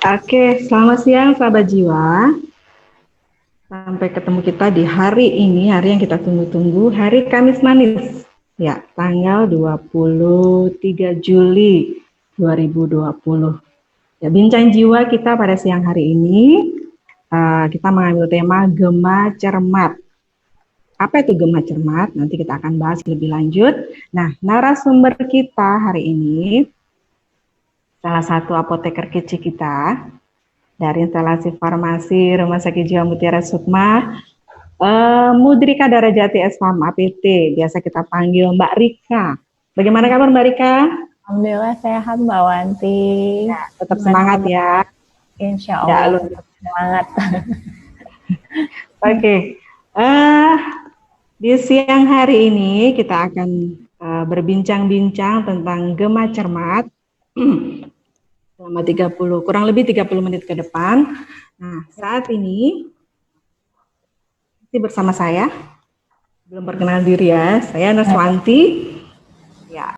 Oke, selamat siang sahabat jiwa. Sampai ketemu kita di hari ini, hari yang kita tunggu-tunggu, hari Kamis Manis. Ya, tanggal 23 Juli 2020. Ya, bincang jiwa kita pada siang hari ini, kita mengambil tema Gema Cermat. Apa itu Gema Cermat? Nanti kita akan bahas lebih lanjut. Nah, narasumber kita hari ini, salah satu apoteker kece kita, dari instalasi farmasi Rumah Sakit Jiwa Mutiara Sukma, Mudrika Darajati SPAM APT, biasa kita panggil Mbak Rika. Bagaimana kabar Mbak Rika? Alhamdulillah sehat Mbak Wanti. Ya, tetap semangat ya. Insya Allah tetap semangat. Oke, di siang hari ini kita akan berbincang-bincang tentang Gema Cermat. Selama kurang lebih 30 menit ke depan. Nah, saat ini bersama saya, belum perkenal diri ya, saya Naswanti. Ya,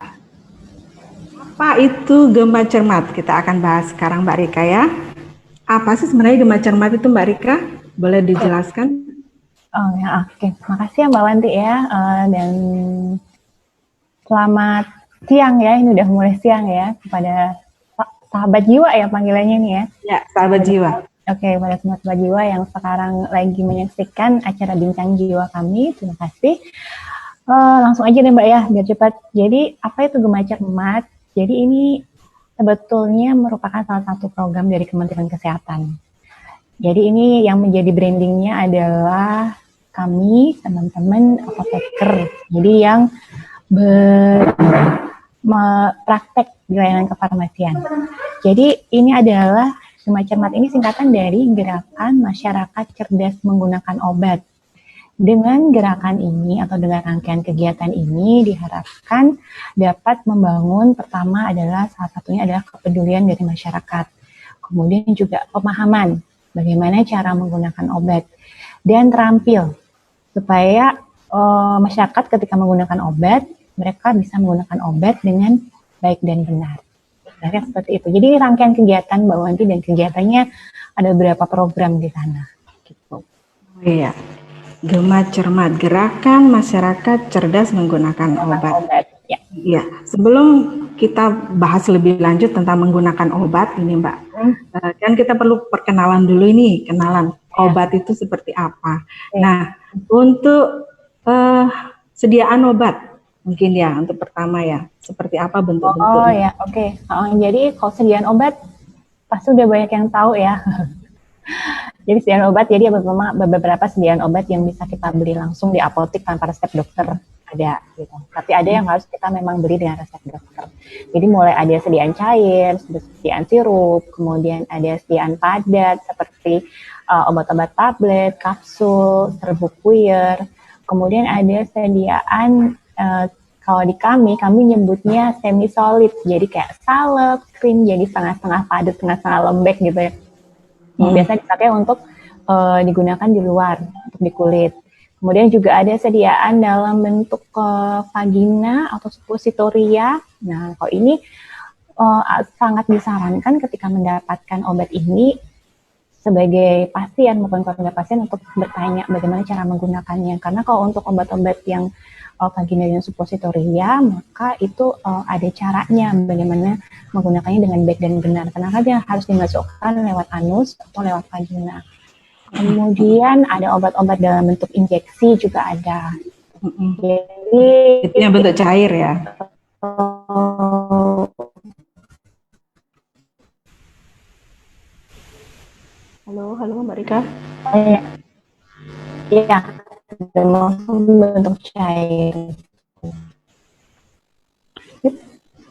apa itu Gema Cermat? Kita akan bahas sekarang Mbak Rika ya. Apa sih sebenarnya Gema Cermat itu Mbak Rika? Boleh dijelaskan? Oh ya, oke. Makasih ya Mbak Wanti ya, dan selamat siang ya, ini udah mulai siang ya, kepada sahabat jiwa ya panggilannya nih ya. Ya, sahabat jiwa. Oke, pada sahabat jiwa yang sekarang lagi menyaksikan acara bincang jiwa kami, terima kasih. Langsung aja deh Mbak ya, biar cepat. Jadi, apa itu Gema Cermat? Jadi ini sebetulnya merupakan salah satu program dari Kementerian Kesehatan. Jadi ini yang menjadi brandingnya adalah kami, teman-teman apoteker. Jadi yang praktek di layanan kefarmasian. Jadi ini adalah Gema Cermat ini singkatan dari Gerakan Masyarakat Cerdas Menggunakan Obat. Dengan gerakan ini atau dengan rangkaian kegiatan ini diharapkan dapat membangun, pertama adalah salah satunya adalah kepedulian dari masyarakat. Kemudian juga pemahaman bagaimana cara menggunakan obat dan terampil supaya masyarakat ketika menggunakan obat mereka bisa menggunakan obat dengan baik dan benar. Sebenarnya seperti itu. Jadi rangkaian kegiatan Mbak Wanti dan kegiatannya ada beberapa program di sana. Gitu. Oh iya. Gema Cermat, Gerakan Masyarakat Cerdas Menggunakan Obat. Ya. Ya, sebelum kita bahas lebih lanjut tentang menggunakan obat ini Mbak, kan kita perlu perkenalan dulu ini, kenalan obat itu seperti apa. Nah, untuk sediaan obat, mungkin ya untuk pertama ya, seperti apa bentuk-bentuknya? Oh ya, oke. Jadi kalau sediaan obat, pasti udah banyak yang tahu ya. Jadi sediaan obat, jadi beberapa sediaan obat yang bisa kita beli langsung di apotek tanpa resep dokter ada gitu. Tapi ada yang harus kita memang beli dengan resep dokter. Jadi mulai ada sediaan cair, sediaan sirup, kemudian ada sediaan padat seperti obat-obat tablet, kapsul, serbuk puyer. Kemudian ada sediaan kalau di kami nyebutnya semi solid. Jadi kayak salep, krim jadi setengah-setengah padat, setengah-setengah lembek gitu ya. Yang biasa dipakai untuk digunakan di luar, untuk di kulit. Kemudian juga ada sediaan dalam bentuk vagina atau suppositoria. Nah, kalau ini sangat disarankan ketika mendapatkan obat ini sebagai pasien maupun keluarga pasien untuk bertanya bagaimana cara menggunakannya. Karena kalau untuk obat-obat yang vagina dan suppositoria, maka itu ada caranya bagaimana menggunakannya dengan baik dan benar. Karena dia harus dimasukkan lewat anus atau lewat vagina. Kemudian ada obat-obat dalam bentuk injeksi juga ada. Jadi itu yang bentuk cair ya. Halo Mbak Rika. Iya. Bentuk cair.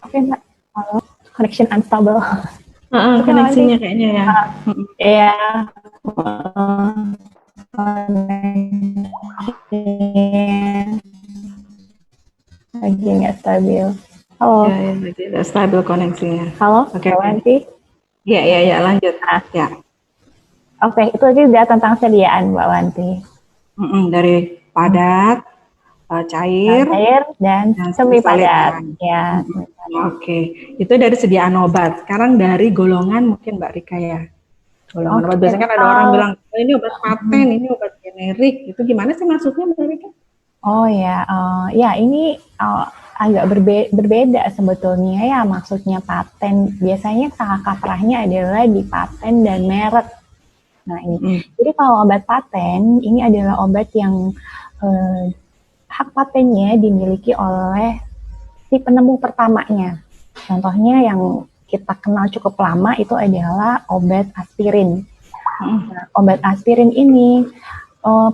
Oke Mbak, halo, connection unstable. Koneksinya kayaknya ya. Iya. Lagi nggak stabil. Halo. Ya, lagi nggak stabil koneksinya. Halo, Oke. Wanti. Iya, lanjut. Ya. Oke, itu aja udah tentang sediaan Mbak Wanti. Dari padat, cair, cair dan semi padat. salinan. Ya. Oke, itu dari sediaan obat. Sekarang dari golongan mungkin Mbak Rika ya. Golongan obat biasanya kan ada orang bilang oh, ini obat paten, ini obat generik. Itu gimana sih maksudnya Mbak Rika? Oh ya, ya ini agak berbeda sebetulnya ya maksudnya paten. Biasanya salah kaprahnya adalah di paten dan merek. Nah ini, jadi kalau obat paten ini adalah obat yang hak patennya dimiliki oleh si penemu pertamanya. Contohnya yang kita kenal cukup lama itu adalah obat aspirin. Nah, obat aspirin ini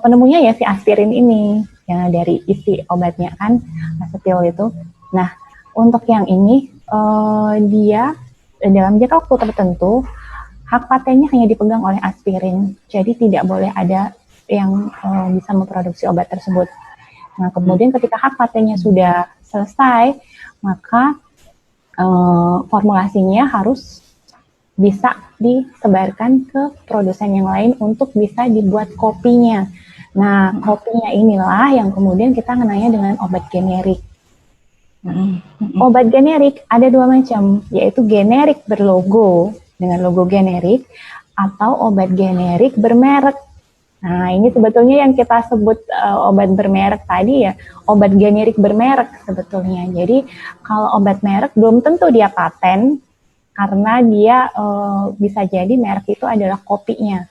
penemunya ya si aspirin ini yang dari isi obatnya kan acetil itu. Nah untuk yang ini dia dalam jangka waktu tertentu hak patennya hanya dipegang oleh aspirin. Jadi tidak boleh ada yang bisa memproduksi obat tersebut. Nah kemudian ketika hak patennya sudah selesai maka formulasinya harus bisa disebarkan ke produsen yang lain untuk bisa dibuat kopinya. Nah, kopinya inilah yang kemudian kita kenanya dengan obat generik. Obat generik ada dua macam, yaitu generik berlogo dengan logo generik atau obat generik bermerek. Nah, ini sebetulnya yang kita sebut obat bermerek tadi ya, obat generik bermerek sebetulnya. Jadi, kalau obat merek belum tentu dia paten, karena dia bisa jadi merek itu adalah kopinya.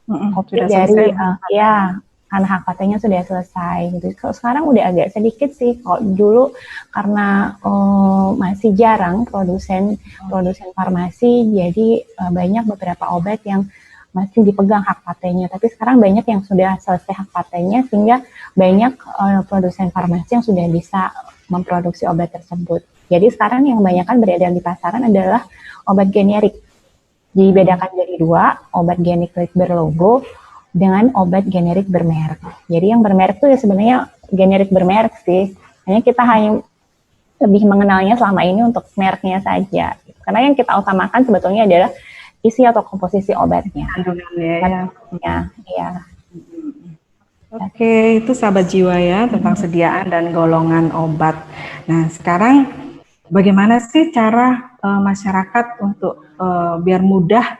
Kopi dari, ya, karena hak patennya sudah selesai. Gitu. Kalau sekarang udah agak sedikit sih, kalau dulu karena masih jarang produsen farmasi, jadi banyak beberapa obat yang masih dipegang hak patennya, tapi sekarang banyak yang sudah selesai hak patennya sehingga banyak produsen farmasi yang sudah bisa memproduksi obat tersebut. Jadi sekarang yang kebanyakan beredar di pasaran adalah obat generik. Dibedakan jadi dua, obat generik berlogo dengan obat generik bermerek. Jadi yang bermerek itu ya sebenarnya generik bermerek sih. Hanya kita hanya lebih mengenalnya selama ini untuk mereknya saja. Karena yang kita utamakan sebetulnya adalah isi atau komposisi obatnya. Kandungannya ya. Oke, itu sahabat jiwa ya tentang sediaan dan golongan obat. Nah, sekarang bagaimana sih cara masyarakat untuk biar mudah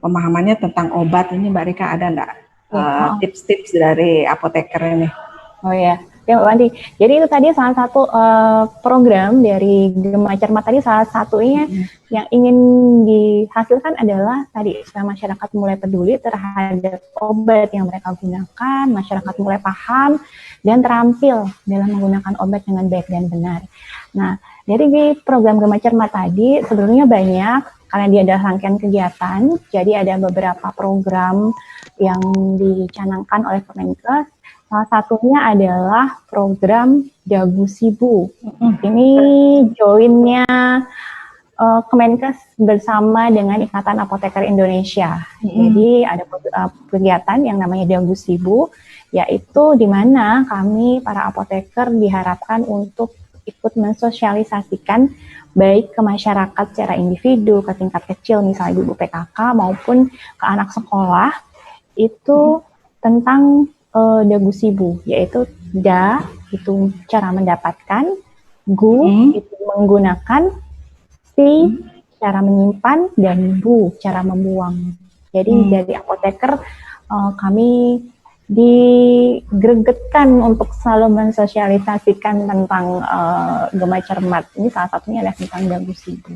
pemahamannya tentang obat ini, Mbak Rika, ada enggak tips-tips dari apoteker ini? Oh ya, Mbak Wanti. Jadi itu tadi salah satu program dari Gema Cermat tadi, salah satunya yang ingin dihasilkan adalah tadi supaya masyarakat mulai peduli terhadap obat yang mereka gunakan, masyarakat mulai paham dan terampil dalam menggunakan obat dengan baik dan benar. Nah, dari program Gema Cermat tadi sebenarnya banyak karena dia ada rangkaian kegiatan, jadi ada beberapa program yang dicanangkan oleh Kemenkes. Salah satunya adalah program Dagu Sibu. Ini joinnya Kemenkes bersama dengan Ikatan Apoteker Indonesia. Jadi ada kegiatan yang namanya Dagu Sibu, yaitu di mana kami para apoteker diharapkan untuk ikut mensosialisasikan baik ke masyarakat secara individu, ke tingkat kecil misalnya ibu PKK maupun ke anak sekolah itu tentang Dagu Sibu, yaitu da itu cara mendapatkan, gu itu menggunakan, si cara menyimpan, dan bu cara membuang. Jadi dari apoteker kami digregetkan untuk selalu mensosialisasikan tentang Gema Cermat. Ini salah satunya adalah tentang Dagu Sibu.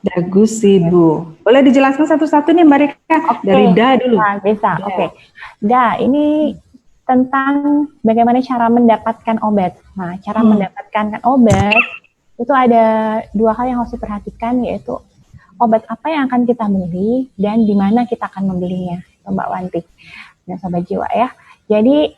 Dagu Sibu. Boleh dijelaskan satu-satu nih Mbak Rika? Dari da dulu. Nah, bisa. Oke. Da, ini tentang bagaimana cara mendapatkan obat. Nah, cara mendapatkan obat itu ada dua hal yang harus diperhatikan, yaitu obat apa yang akan kita beli dan di mana kita akan membelinya, Mbak Wanti dan Sobat Jiwa ya. Jadi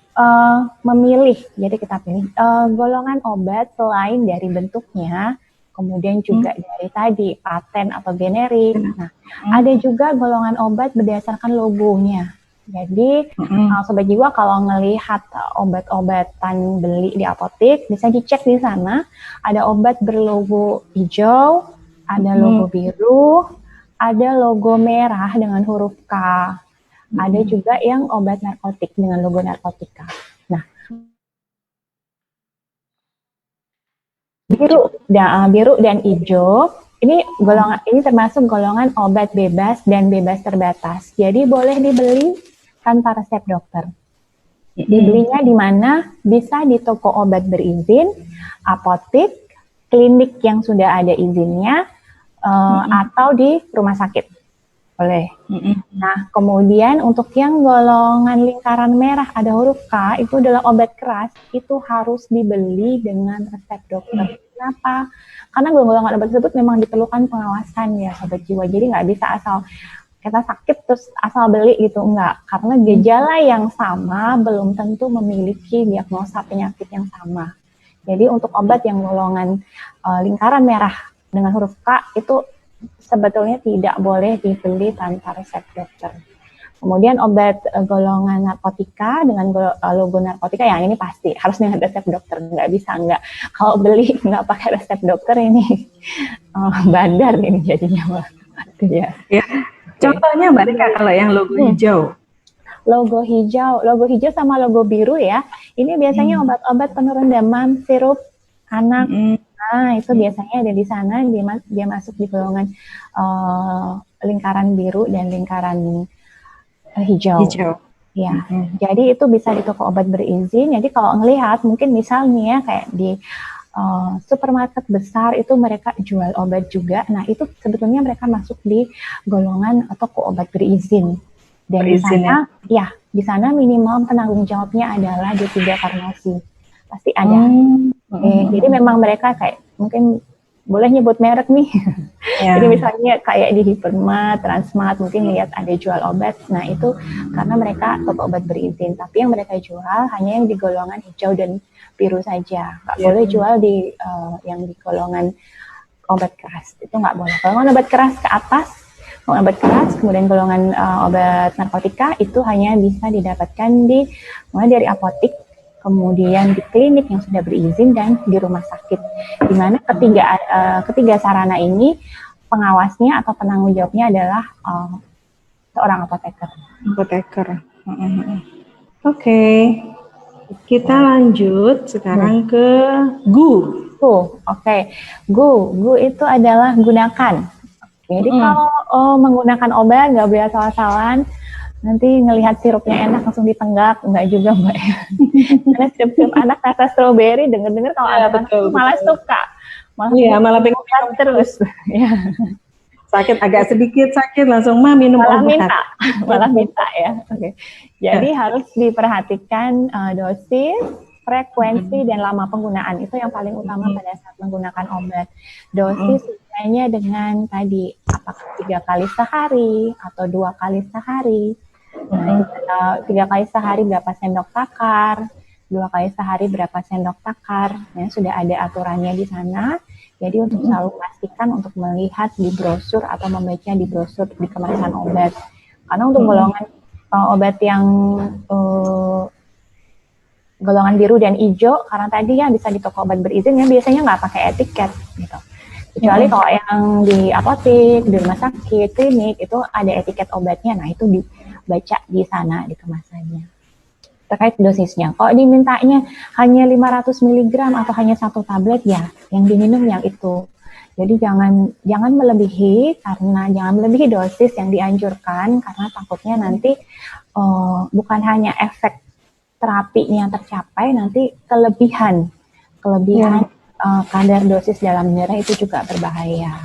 memilih, jadi kita pilih golongan obat selain dari bentuknya, kemudian juga dari tadi paten atau generik. Nah, ada juga golongan obat berdasarkan logonya. Jadi Sobat Jiwa kalau ngelihat obat-obatan beli di apotek, bisa dicek di sana. Ada obat berlogo hijau, ada logo biru, ada logo merah dengan huruf K. Ada juga yang obat narkotik dengan logo narkotika. Nah, Biru dan hijau. Ini termasuk golongan obat bebas dan bebas terbatas. Jadi boleh dibeli tanpa resep dokter. Dibelinya di mana? Bisa di toko obat berizin, apotek, klinik yang sudah ada izinnya, atau di rumah sakit. Boleh. Nah, kemudian untuk yang golongan lingkaran merah ada huruf K, itu adalah obat keras, itu harus dibeli dengan resep dokter. Kenapa? Karena golongan obat tersebut memang diperlukan pengawasan ya sobat jiwa. Jadi nggak bisa asal kita sakit terus asal beli gitu, enggak. Karena gejala yang sama belum tentu memiliki diagnosa penyakit yang sama. Jadi untuk obat yang golongan lingkaran merah dengan huruf K itu sebetulnya tidak boleh dibeli tanpa resep dokter. Kemudian obat golongan narkotika dengan logo narkotika yang ini pasti harus dengan resep dokter, nggak bisa nggak. Kalau beli nggak pakai resep dokter ini bandar ini jadinya. Ya. Contohnya Mbak Rika kalau yang logo hijau. Logo hijau sama logo biru ya. Ini biasanya obat-obat penurun demam, sirup anak. Nah, itu biasanya ada di sana, dia masuk di golongan lingkaran biru dan lingkaran hijau. Ya, jadi itu bisa di toko obat berizin. Jadi kalau ngelihat, mungkin misalnya kayak di supermarket besar itu mereka jual obat juga. Nah, itu sebetulnya mereka masuk di golongan toko obat berizin. Dan di sana, di sana minimal penanggung jawabnya adalah D3 farmasi. Pasti ada. Jadi memang mereka kayak mungkin boleh nyebut merek nih. Jadi misalnya kayak di Hypermart, Transmart mungkin lihat ada jual obat. Nah itu karena mereka toko obat berizin. Tapi yang mereka jual hanya yang di golongan hijau dan biru saja. Nggak boleh jual di yang di golongan obat keras. Itu nggak boleh. Golongan obat keras ke atas, golongan obat keras, kemudian golongan obat narkotika itu hanya bisa didapatkan mulai dari apotek, kemudian di klinik yang sudah berizin dan di rumah sakit. Di mana ketiga sarana ini pengawasnya atau penanggung jawabnya adalah seorang apoteker. Oke. Kita lanjut sekarang ke GU. GU itu adalah gunakan. Jadi kalau menggunakan obat nggak boleh asal-asalan. Nanti ngelihat sirupnya enak langsung ditenggak, enggak juga Mbak. Karena sirup anak rasa stroberi, denger-denger kalau anak malah suka. Malah pengen terus. Sakit agak sedikit sakit langsung minum obat. Malah minta ya. Jadi harus diperhatikan dosis, frekuensi dan lama penggunaan. Itu yang paling utama pada saat menggunakan obat. Dosis sesuainya dengan tadi apakah 3 kali sehari atau 2 kali sehari. Nah, 3 kali sehari berapa sendok takar, 2 kali sehari berapa sendok takar, ya, sudah ada aturannya di sana. Jadi untuk selalu pastikan untuk melihat di brosur atau membaca di brosur di kemasan obat. Karena untuk golongan obat yang golongan biru dan hijau, karena tadi ya bisa di toko obat berizin ya biasanya nggak pakai etiket gitu. Kecuali kalau yang di apotek, di rumah sakit, klinik itu ada etiket obatnya. Nah itu dibaca di sana di kemasannya. Terkait dosisnya, kalau dimintanya hanya 500 mg atau hanya 1 tablet ya, yang diminum yang itu. Jadi jangan melebihi, karena jangan melebihi dosis yang dianjurkan, karena takutnya nanti bukan hanya efek terapinya tercapai, nanti kelebihan kadar dosis dalam darah itu juga berbahaya.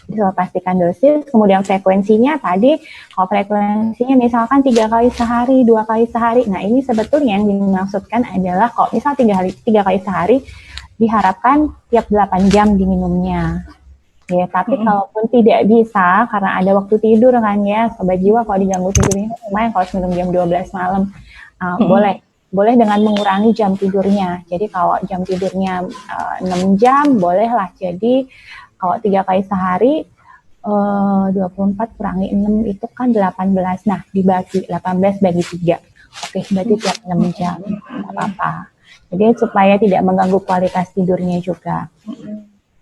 Jadi selalu pastikan dosis, kemudian frekuensinya tadi, kalau frekuensinya misalkan 3 kali sehari, 2 kali sehari, nah ini sebetulnya yang dimaksudkan adalah kalau misal 3 kali sehari, diharapkan tiap 8 jam diminumnya. Ya, tapi kalaupun tidak bisa, karena ada waktu tidur kan ya, sobat jiwa kalau diganggu tidurnya, lumayan kalau minum jam 12 malam, boleh dengan mengurangi jam tidurnya. Jadi kalau jam tidurnya 6 jam, bolehlah. Jadi kalau 3 kali sehari, 24 kurangi 6 itu kan 18. Nah, dibagi 18 bagi 3. Oke, berarti tiap 6 jam. Tidak apa-apa. Jadi supaya tidak mengganggu kualitas tidurnya juga.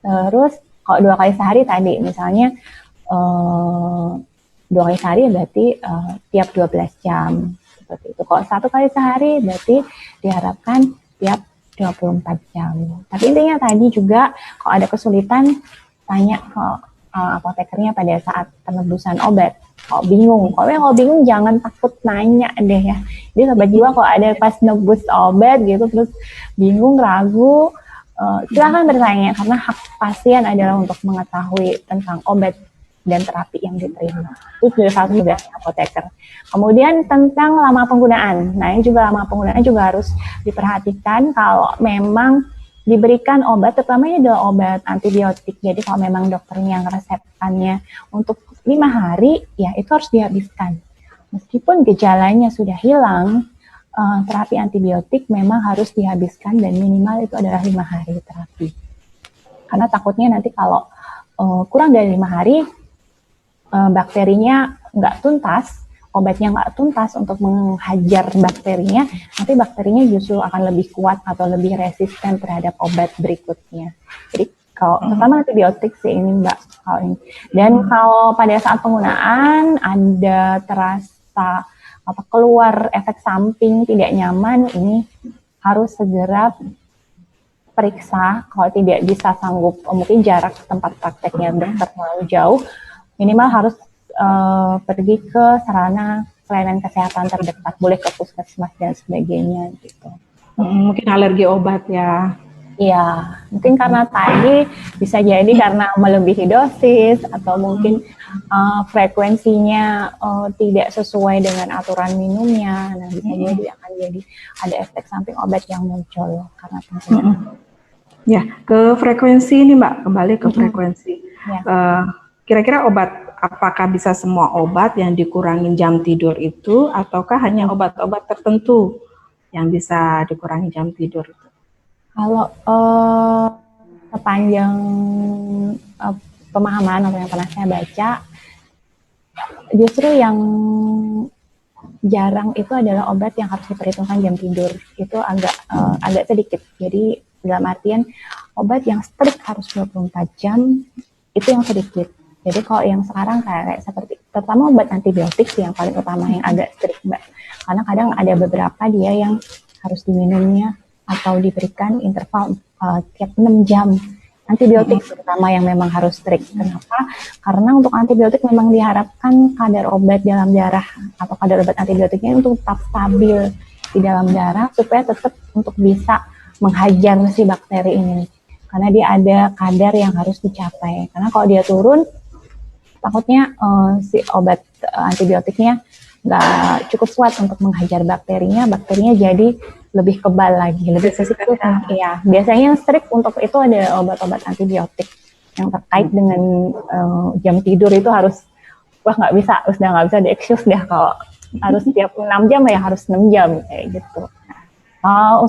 Terus kalau 2 kali sehari tadi, misalnya 2 kali sehari berarti tiap 12 jam. Seperti itu. Kalau 1 kali sehari berarti diharapkan tiap 24 jam. Tapi intinya tadi juga kalau ada kesulitan tanya ke apotekernya pada saat penebusan obat. Kalau bingung jangan takut nanya deh ya. Jadi sobat jiwa kalau ada pas nebus obat gitu terus bingung ragu, silakan bertanya karena hak pasien adalah untuk mengetahui tentang obat dan terapi yang diterima. Itu sudah satu tugas apoteker. Kemudian tentang lama penggunaan. Nah, ini juga lama penggunaan juga harus diperhatikan kalau memang diberikan obat, terutama ini adalah obat antibiotik. Jadi kalau memang dokternya resepkannya untuk 5 hari, ya itu harus dihabiskan. Meskipun gejalanya sudah hilang, terapi antibiotik memang harus dihabiskan dan minimal itu adalah 5 hari terapi. Karena takutnya nanti kalau kurang dari 5 hari, bakterinya nggak tuntas, obatnya nggak tuntas untuk menghajar bakterinya, nanti bakterinya justru akan lebih kuat atau lebih resisten terhadap obat berikutnya. Jadi kalau terutama antibiotik sih ini Mbak. Dan kalau pada saat penggunaan ada terasa keluar efek samping tidak nyaman, ini harus segera periksa. Kalau tidak bisa sanggup, mungkin jarak tempat prakteknya dokter terlalu jauh, minimal harus pergi ke sarana pelayanan kesehatan terdekat, boleh ke puskesmas dan sebagainya gitu. Mungkin alergi obat ya. Iya, mungkin karena tadi bisa jadi karena melebihi dosis atau mungkin frekuensinya tidak sesuai dengan aturan minumnya. Nah, bisa jadi akan jadi ada efek samping obat yang muncul karena penggunaan. Ya, ke frekuensi ini Mbak, kembali ke frekuensi. Ya. Kira-kira obat, apakah bisa semua obat yang dikurangin jam tidur itu, ataukah hanya obat-obat tertentu yang bisa dikurangi jam tidur itu? Kalau sepanjang pemahaman atau yang pernah saya baca, justru yang jarang itu adalah obat yang harus diperhitungkan jam tidur. Itu agak sedikit. Jadi dalam artian obat yang strict harus 24 jam itu yang sedikit. Jadi kalau yang sekarang kayak seperti terutama obat antibiotik sih yang paling utama yang agak strict Mbak. Karena kadang ada beberapa dia yang harus diminumnya atau diberikan interval tiap 6 jam. Antibiotik terutama yang memang harus strict. Kenapa? Karena untuk antibiotik memang diharapkan kadar obat dalam darah atau kadar obat antibiotiknya untuk tetap stabil di dalam darah supaya tetap untuk bisa menghajar si bakteri ini. Karena dia ada kadar yang harus dicapai. Karena kalau dia turun, takutnya si obat antibiotiknya nggak cukup kuat untuk menghajar bakterinya jadi lebih kebal lagi, lebih sensitif. Ya, biasanya yang strict untuk itu ada obat-obat antibiotik yang terkait dengan jam tidur itu harus, nggak bisa di-excuse deh kalau harus tiap 6 jam ya harus 6 jam kayak gitu.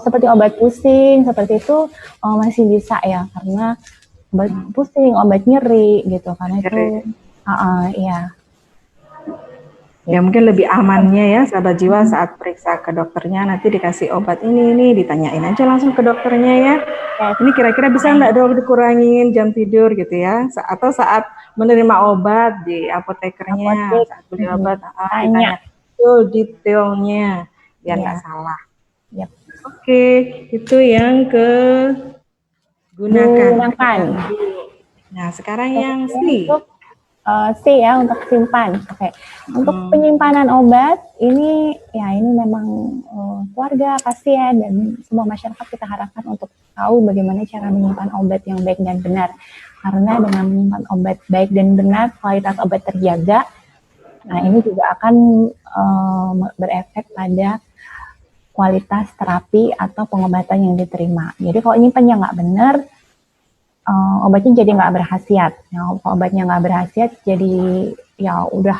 Seperti obat pusing seperti itu masih bisa ya karena obat pusing, obat nyeri gitu karena itu ya. Ya mungkin lebih amannya ya sahabat jiwa saat periksa ke dokternya nanti dikasih obat ini ditanyain aja langsung ke dokternya ya. Ini kira-kira bisa nggak dok dikurangin jam tidur gitu ya? Atau saat menerima obat di apotekernya saat beli obat ditanya detailnya biar nggak salah. Yep. Oke, itu yang gunakan. Nah sekarang yang C. C ya untuk simpan. Oke. Untuk penyimpanan obat ini memang keluarga, pasien dan semua masyarakat kita harapkan untuk tahu bagaimana cara menyimpan obat yang baik dan benar. Karena dengan menyimpan obat baik dan benar, kualitas obat terjaga. Nah ini juga akan berefek pada kualitas terapi atau pengobatan yang diterima. Jadi kalau nyimpannya nggak benar, obatnya jadi nggak berkhasiat. Nah, obatnya nggak berkhasiat, jadi ya udah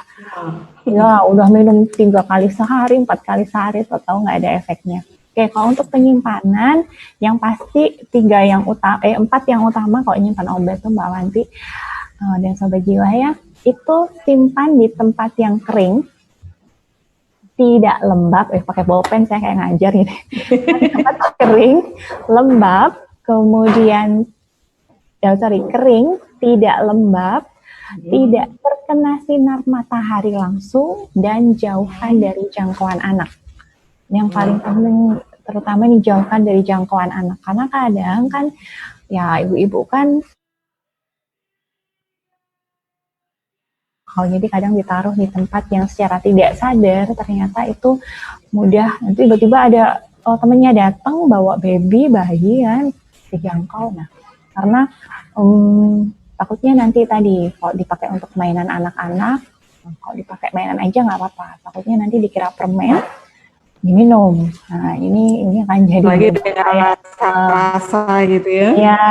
minum 3 kali sehari, 4 kali sehari, tahu nggak ada efeknya. Oke, kalau untuk penyimpanan, yang pasti 4 yang utama kalau nyimpan obat tuh Mbak Wanti dan sobat jiwa ya, itu simpan di tempat yang kering, tidak lembab. Pakai bolpen saya kayak ngajar ini. Tempat kering, lembab, kemudian kering, tidak lembab, tidak terkena sinar matahari langsung, dan jauhan dari jangkauan anak. Yang paling penting terutama dijauhkan dari jangkauan anak. Karena kadang kan ya ibu-ibu kan jadi kadang ditaruh di tempat yang secara tidak sadar ternyata itu mudah, nanti tiba-tiba ada temennya datang bawa bayi kan dijangkau. Nah, karena takutnya nanti tadi kalau dipakai untuk mainan anak-anak, kalau dipakai mainan aja nggak apa-apa, takutnya nanti dikira permen diminum. Nah, ini akan jadi lagi dengan rasa gitu ya. Ya,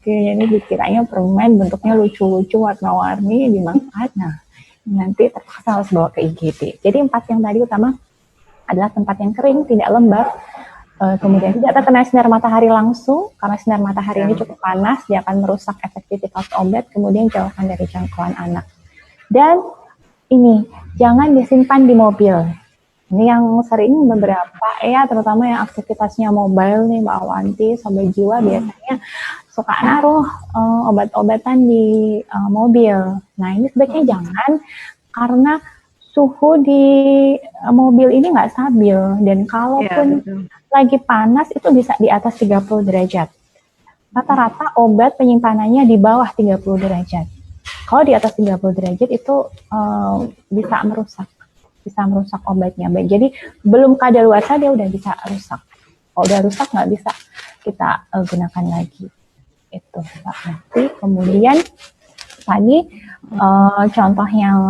jadi dikiranya permen bentuknya lucu-lucu, warna-warni dimakan. Nah, nanti terpaksa harus bawa ke IGD. Jadi 4 yang tadi utama adalah tempat yang kering, tidak lembab, kemudian tidak terkena sinar matahari langsung, karena sinar matahari ini cukup panas, dia akan merusak efektivitas obat, kemudian jauhkan dari jangkauan anak. Dan ini, jangan disimpan di mobil. Ini yang sering beberapa terutama yang aktivitasnya mobile nih Mbak Awanti, Sobat Jiwa biasanya suka naruh obat-obatan di mobil. Nah, ini sebaiknya jangan, karena suhu di mobil ini nggak stabil, dan kalaupun lagi panas itu bisa di atas 30 derajat. Rata-rata obat penyimpanannya di bawah 30 derajat. Kalau di atas 30 derajat itu bisa merusak obatnya. Jadi belum kadaluarsa dia udah bisa rusak. Kalau udah rusak nggak bisa kita gunakan lagi. Itu Mbak Nanti. Kemudian tadi contoh yang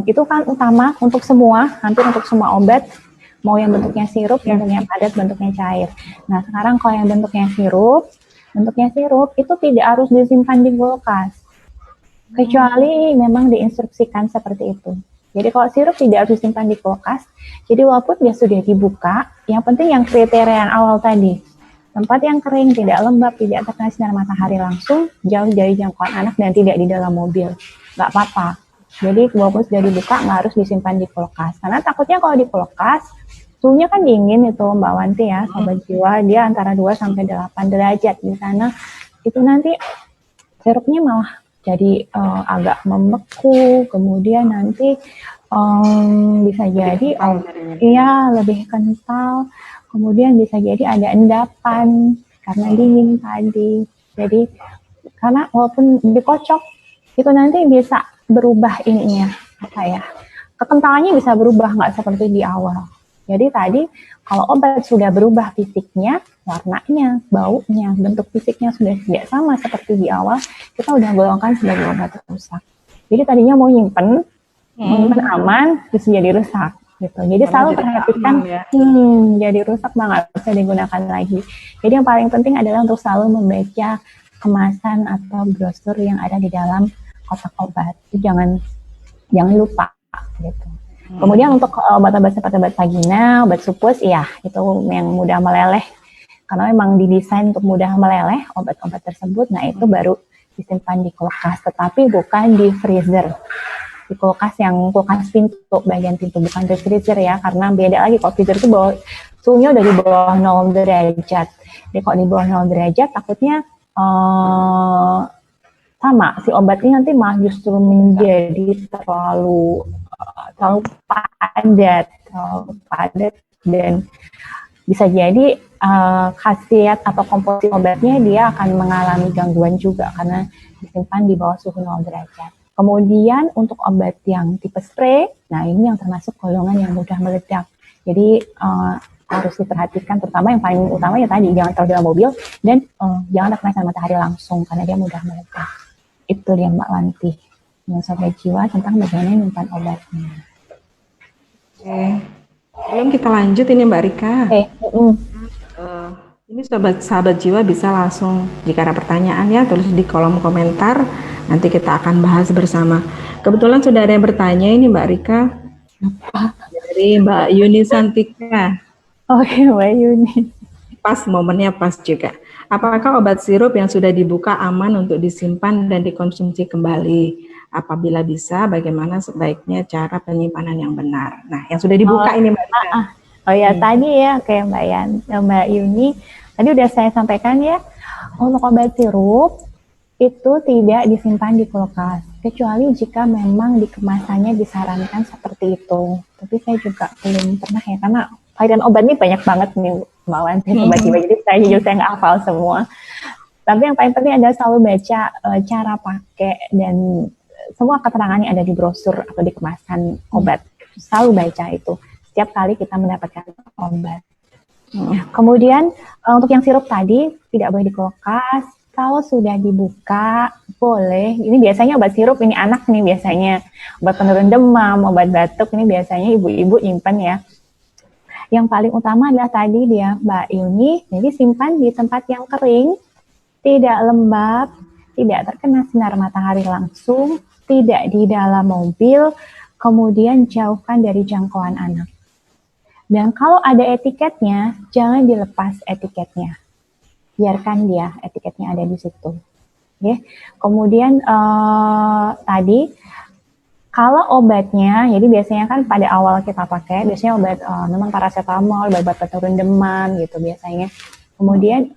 itu kan utama untuk semua, hampir untuk semua obat, mau yang bentuknya sirup, bentuknya padat, bentuknya cair. Nah, sekarang kalau yang bentuknya sirup itu tidak harus disimpan di kulkas, kecuali memang diinstruksikan seperti itu. Jadi kalau sirup tidak harus disimpan di kulkas. Jadi walaupun dia sudah dibuka, yang penting yang kriteria yang awal tadi, tempat yang kering, tidak lembab, tidak terkena sinar matahari langsung, jauh dari jangkauan anak, dan tidak di dalam mobil. Nggak apa-apa. Jadi walaupun sudah dibuka, nggak harus disimpan di kulkas. Karena takutnya kalau di kulkas, suhunya kan dingin itu Mbak Wanti ya, Sobat Jiwa, dia antara 2 sampai 8 derajat di sana. Itu nanti sirupnya malah jadi agak membeku, kemudian nanti bisa jadi lebih kental, kemudian bisa jadi ada endapan karena dingin tadi. Jadi karena walaupun dikocok itu nanti bisa berubah kekentalannya bisa berubah, nggak seperti di awal. Jadi tadi kalau obat sudah berubah fisiknya, warnanya, baunya, bentuk fisiknya sudah tidak sama seperti di awal, kita udah golongkan sebagai obat rusak. Jadi tadinya mau nyimpen aman, bisa jadi rusak gitu. Jadi selalu perhatikan, jadi rusak nggak bisa digunakan lagi. Jadi yang paling penting adalah untuk selalu membaca kemasan atau brosur yang ada di dalam kotak obat. Itu jangan lupa gitu. Kemudian untuk obat-obat seperti obat vagina, obat supus, itu yang mudah meleleh. Karena memang didesain untuk mudah meleleh obat-obat tersebut. Nah, itu baru disimpan di kulkas, tetapi bukan di freezer. Di kulkas pintu, bagian pintu, bukan di freezer ya. Karena beda lagi, kalau freezer itu suhunya udah di bawah 0 derajat. Jadi kalau di bawah 0 derajat, takutnya sama, si obatnya nanti malah justru menjadi terlalu padat, dan bisa jadi khasiat atau komposisi obatnya dia akan mengalami gangguan juga karena disimpan di bawah suhu 0 derajat. Kemudian untuk obat yang tipe spray, nah ini yang termasuk golongan yang mudah meledak. Jadi harus diperhatikan, terutama yang paling utama ya tadi, jangan taruh dalam mobil dan jangan terkena sinar matahari langsung karena dia mudah meledak. Itu dia Mbak Wanti, yang Sobat Jiwa tentang bagaimana menyimpan obatnya. Belum kita lanjut ini Mbak Rika. Ini sahabat jiwa bisa langsung jika ada pertanyaan ya tulis di kolom komentar, nanti kita akan bahas bersama. Kebetulan sudah ada yang bertanya ini Mbak Rika. Dari Mbak Yuni Santika. Oke, Mbak Yuni. Pas momennya pas juga. Apakah obat sirup yang sudah dibuka aman untuk disimpan dan dikonsumsi kembali? Apabila bisa, bagaimana sebaiknya cara penyimpanan yang benar? Nah, yang sudah dibuka ini Mbak Rika. Tadi ya kayak Mbak Yuni, tadi udah saya sampaikan ya, untuk obat sirup itu tidak disimpan di kulkas, kecuali jika memang di kemasannya disarankan seperti itu. Tapi saya juga belum pernah ya, karena varian obat ini banyak banget nih, Mbak Wan, tiba-tiba, jadi saya jujur saya nggak hafal semua. Tapi yang paling penting adalah selalu baca cara pakai, dan semua keterangannya ada di brosur atau di kemasan obat. Selalu baca itu setiap kali kita mendapatkan obat. Kemudian untuk yang sirup tadi tidak boleh di kulkas. Kalau sudah dibuka boleh. Ini biasanya obat sirup ini anak nih biasanya, obat penurun demam, obat batuk ini biasanya ibu-ibu nyimpan ya. Yang paling utama adalah tadi dia Mbak Yuni, jadi simpan di tempat yang kering, tidak lembab, tidak terkena sinar matahari langsung, tidak di dalam mobil, kemudian jauhkan dari jangkauan anak. Dan kalau ada etiketnya, jangan dilepas etiketnya. Biarkan dia etiketnya ada di situ. Oke. Kemudian tadi kalau obatnya, jadi biasanya kan pada awal kita pakai, biasanya obat memang paracetamol, obat penurun demam gitu biasanya. Kemudian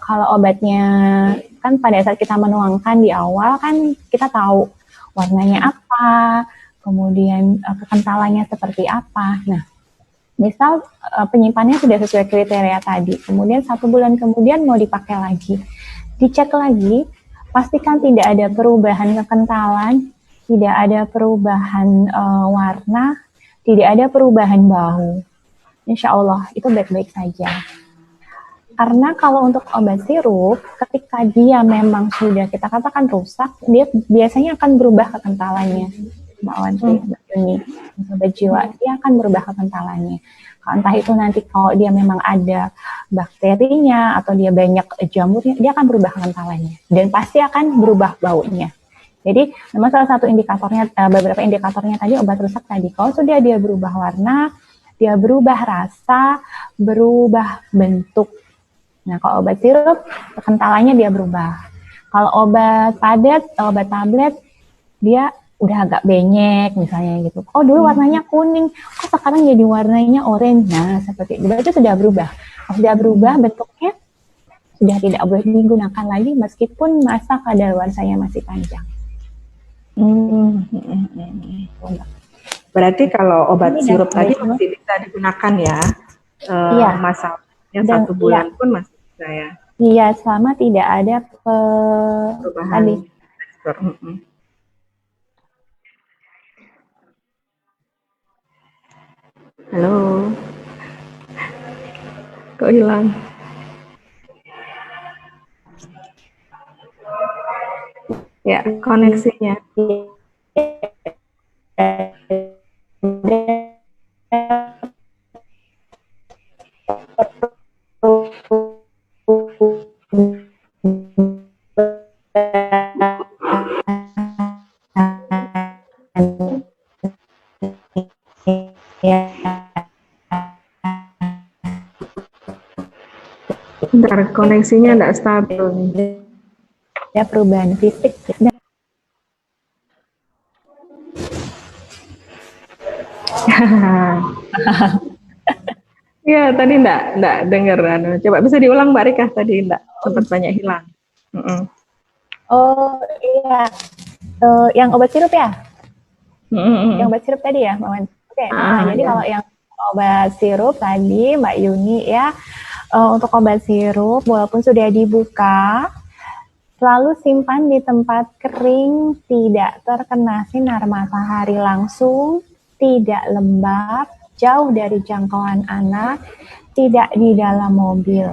kalau obatnya kan pada saat kita menuangkan di awal kan kita tahu warnanya apa, kemudian kekentalannya seperti apa. Nah, misal penyimpanannya sudah sesuai kriteria tadi, kemudian 1 bulan kemudian mau dipakai lagi, dicek lagi, pastikan tidak ada perubahan kekentalan, tidak ada perubahan warna, tidak ada perubahan bau. Insya Allah itu baik-baik saja. Karena kalau untuk obat sirup, ketika dia memang sudah kita katakan rusak, dia biasanya akan berubah kekentalannya. Mbak Wanti, Mbak Yuni, obat jiwa, dia akan berubah kekentalannya. Entah itu nanti kalau dia memang ada bakterinya atau dia banyak jamurnya, dia akan berubah kekentalannya. Dan pasti akan berubah baunya. Jadi memang salah satu indikatornya, beberapa indikatornya tadi obat rusak tadi. Kalau sudah dia berubah warna, dia berubah rasa, berubah bentuk. Nah kalau obat sirup, kekentalannya dia berubah. Kalau obat padat, obat tablet, dia udah agak benyek misalnya gitu. Oh dulu warnanya kuning, kok sekarang jadi warnanya oranye. Nah seperti itu sudah berubah. Kalau sudah berubah bentuknya, sudah tidak boleh digunakan lagi meskipun masa kadaluarsanya masih panjang. Berarti kalau obat sirup tadi masih bisa digunakan ya, iya. Masanya 1 bulan pun masih bisa ya? Iya, selama tidak ada perubahan. Halo, kok hilang? Ya, koneksinya. Bentar, koneksinya tidak stabil nih. Ya perubahan fisik. Ya tadi enggak dengar. Coba bisa diulang Mbak Rika, tadi enggak sempat banyak hilang. Oh iya, yang obat sirup ya? Yang obat sirup tadi ya, Mbak Wan? Oke. Jadi kalau yang obat sirup tadi Mbak Yuni ya, untuk obat sirup walaupun sudah dibuka, selalu simpan di tempat kering, tidak terkena sinar matahari langsung, tidak lembab, jauh dari jangkauan anak, tidak di dalam mobil.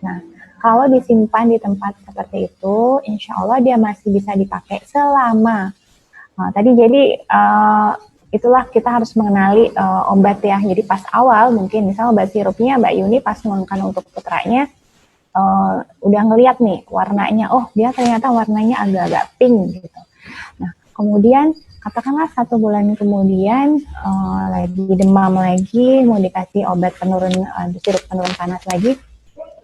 Nah, kalau disimpan di tempat seperti itu, insya Allah dia masih bisa dipakai selama. Tadi jadi itulah kita harus mengenali obat ya. Jadi pas awal mungkin misalnya obat sirupnya Mbak Yuni pas menuangkan untuk putranya, udah ngeliat nih warnanya, oh dia ternyata warnanya agak-agak pink gitu. Nah kemudian katakanlah 1 bulan kemudian lagi demam lagi, mau dikasih obat penurun sirup penurun panas lagi,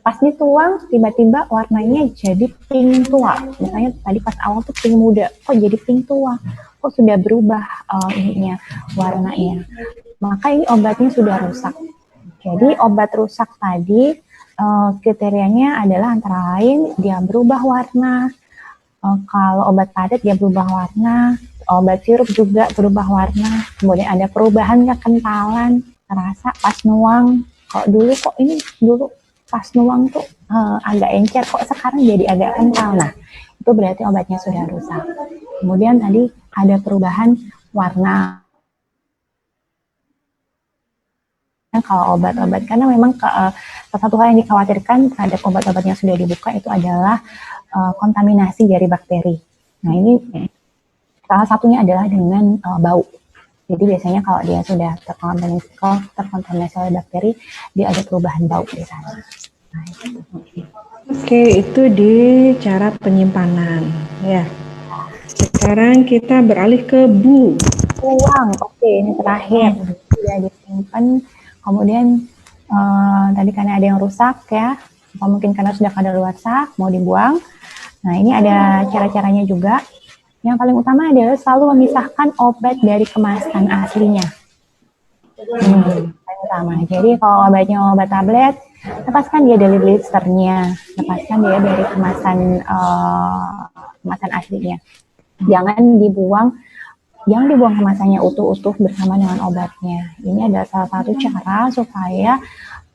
pas dituang tiba-tiba warnanya jadi pink tua. Misalnya tadi pas awal tuh pink muda, kok jadi pink tua, kok sudah berubah warnanya. Maka ini obatnya sudah rusak. Jadi obat rusak tadi kriterianya adalah antara lain dia berubah warna, kalau obat padat dia berubah warna, obat sirup juga berubah warna, kemudian ada perubahan kekentalan, terasa pas nuang, kok dulu kok ini dulu pas nuang tuh agak encer, kok sekarang jadi agak kental. Nah, itu berarti obatnya sudah rusak. Kemudian tadi ada perubahan warna. Kalau obat-obat, karena memang salah satu hal yang dikhawatirkan terhadap obat-obat yang sudah dibuka itu adalah kontaminasi dari bakteri. Nah, ini salah satunya adalah dengan bau. Jadi biasanya kalau dia sudah terkontaminasi oleh bakteri, dia ada perubahan bau di sana. Nah, itu. Oke, itu di cara penyimpanan ya. Sekarang kita beralih ke buang. Oke, ini terakhir. Sudah disimpan, kemudian tadi karena ada yang rusak ya, atau mungkin karena sudah kadaluarsa mau dibuang. Nah, ini ada cara-caranya juga. Yang paling utama adalah selalu memisahkan obat dari kemasan aslinya. Paling utama. Jadi kalau obatnya obat tablet, lepaskan dia dari blisternya, lepaskan dia dari kemasan aslinya. Jangan dibuang kemasannya utuh-utuh bersama dengan obatnya. Ini adalah salah satu cara supaya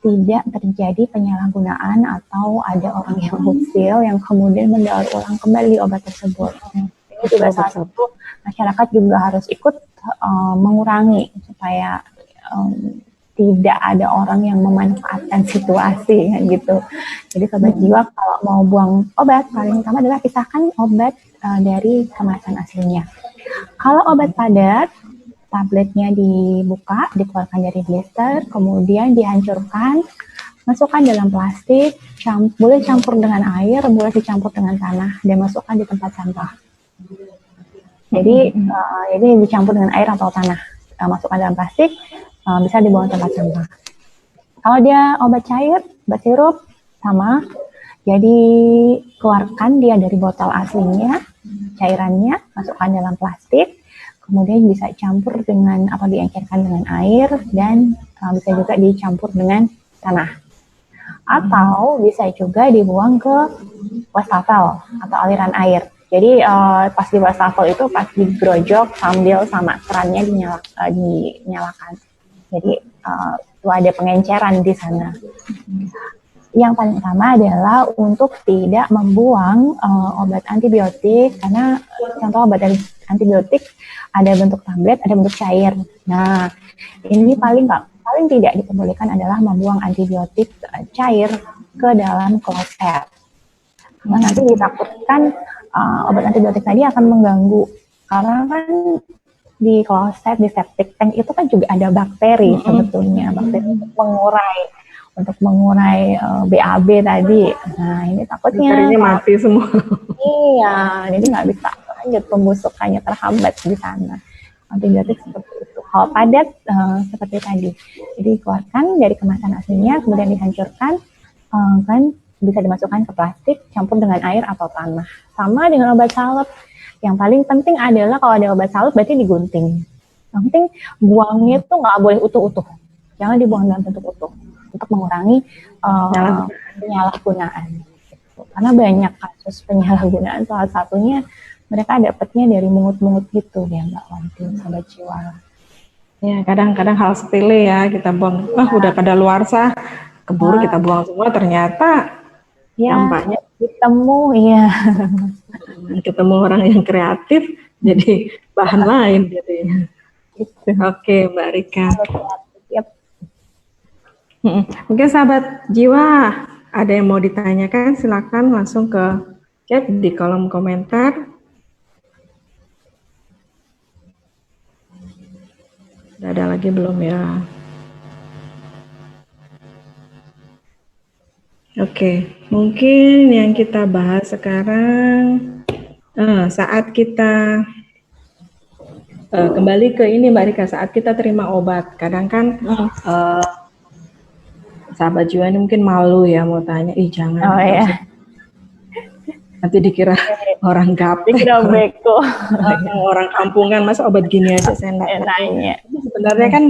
tidak terjadi penyalahgunaan atau ada orang yang usil yang kemudian mendaur ulang kembali obat tersebut. Ini juga salah satu masyarakat juga harus ikut mengurangi supaya tidak ada orang yang memanfaatkan situasi gitu. Jadi sobat jiwa kalau mau buang obat, paling utama adalah pisahkan obat dari kemasan aslinya. Kalau obat padat, tabletnya dibuka, dikeluarkan dari blister, kemudian dihancurkan, masukkan dalam plastik, boleh campur dengan air, boleh dicampur dengan tanah, dan masukkan di tempat sampah. Jadi dicampur dengan air atau tanah, masukkan dalam plastik, bisa dibuang ke tempat sampah. Kalau dia obat cair, obat sirup, sama. Jadi keluarkan dia dari botol aslinya, cairannya, masukkan dalam plastik, kemudian bisa campur dengan atau diencerkan dengan air, dan bisa juga dicampur dengan tanah. Atau bisa juga dibuang ke wastafel atau aliran air. Jadi pas di wastafel itu pas digrojok sambil sama kerannya dinyalakan. Jadi itu ada pengenceran di sana. Yang paling utama adalah untuk tidak membuang obat antibiotik, karena contoh obat antibiotik ada bentuk tablet, ada bentuk cair. Nah, ini paling tidak diperbolehkan adalah membuang antibiotik cair ke dalam kloset. Karena nanti ditakutkan obat antibiotik tadi akan mengganggu, karena kan di kloset, di septic tank itu kan juga ada bakteri sebetulnya, bakteri untuk mengurai BAB tadi. Nah, ini takutnya bakterinya mati semua. Iya, jadi nggak bisa lanjut, pembusukannya terhambat di sana. Antibiotik seperti itu. Kalau padat seperti tadi, jadi keluarkan dari kemasan aslinya, kemudian dihancurkan, kan bisa dimasukkan ke plastik, campur dengan air atau tanah. Sama dengan obat salep. Yang paling penting adalah kalau ada obat salep berarti digunting. Yang penting buangnya itu nggak boleh utuh-utuh. Jangan dibuang dalam bentuk utuh, untuk mengurangi penyalahgunaan. Karena banyak kasus penyalahgunaan, salah satunya mereka dapatnya dari mungut-mungut gitu ya Mbak Wanti, sobat jiwa. Ya, kadang-kadang hal sepele ya kita buang, udah kadaluarsa, keburu kita buang semua, ternyata dampaknya ketemu orang yang kreatif jadi bahan lain gitu ya. Oke, Mbak Rika. Yep. Mungkin sahabat jiwa ada yang mau ditanyakan, silakan langsung ke chat di kolom komentar. Udah ada lagi belum ya? Oke, mungkin yang kita bahas sekarang saat kita kembali ke ini Mbak Rika, saat kita terima obat, kadang kan sahabat jiwa ini mungkin malu ya mau tanya, jangan. Nanti dikira orang gaptek, dikira beko, orang kampungan, masa obat gini aja saya nanya. Sebenarnya kan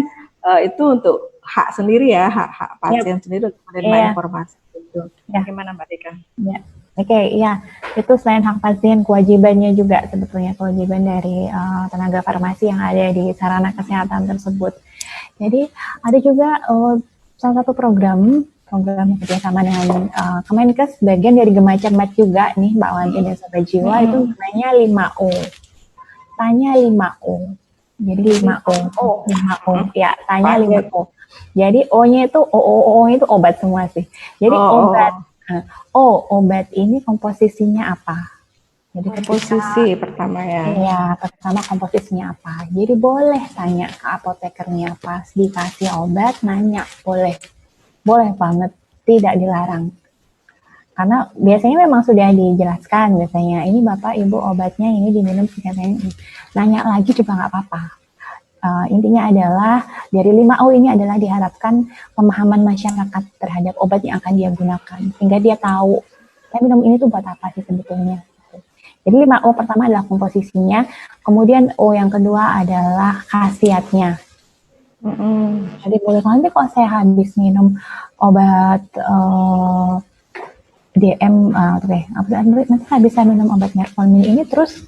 itu untuk hak sendiri ya, hak pasien sendiri untuk menerima informasi itu. Bagaimana Mbak Rika? Oke, itu selain hak pasien, kewajibannya juga sebetulnya, kewajiban dari tenaga farmasi yang ada di sarana kesehatan tersebut. Jadi ada juga salah satu program kerjasama dengan Kemenkes, bagian dari Gema Cermat juga nih Mbak Wanti dan Sobat Jiwa, itu namanya 5O. Tanya 5O. Jadi 5O. Ya, tanya 5O. Jadi O-nya itu O-nya itu obat semua sih. Jadi obat ini komposisinya apa? Jadi komposisi pertama ya. Iya, pertama komposisinya apa. Jadi boleh tanya ke apotekernya pas dikasih obat, nanya boleh banget, tidak dilarang. Karena biasanya memang sudah dijelaskan, biasanya ini Bapak Ibu obatnya ini diminum sekian, nanya lagi juga nggak apa-apa. Intinya adalah dari 5O ini adalah diharapkan pemahaman masyarakat terhadap obat yang akan dia gunakan, sehingga dia tahu, saya minum ini tuh buat apa sih sebetulnya. Jadi 5O pertama adalah komposisinya, kemudian O yang kedua adalah khasiatnya. Jadi boleh nanti kok saya habis minum obat DM, nanti habis saya minum obat Metformin ini terus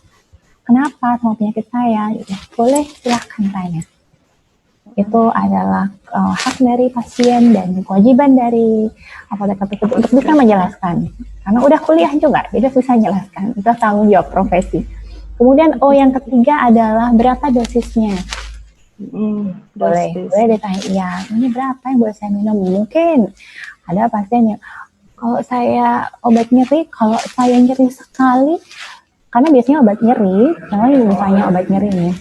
kenapa sama penyakit saya? Boleh silahkan tanya. Itu adalah hak dari pasien dan kewajiban dari apoteker tersebut untuk bisa menjelaskan. Karena udah kuliah juga, jadi bisa menjelaskan. Itu tanggung jawab profesi. Kemudian O yang ketiga adalah berapa dosisnya. Boleh ditanya, ya ini berapa yang boleh saya minum? Mungkin ada pasien yang kalau saya obat nyeri, kalau saya nyeri sekali, karena biasanya obat nyeri, contohnya misalnya obat nyeri nih,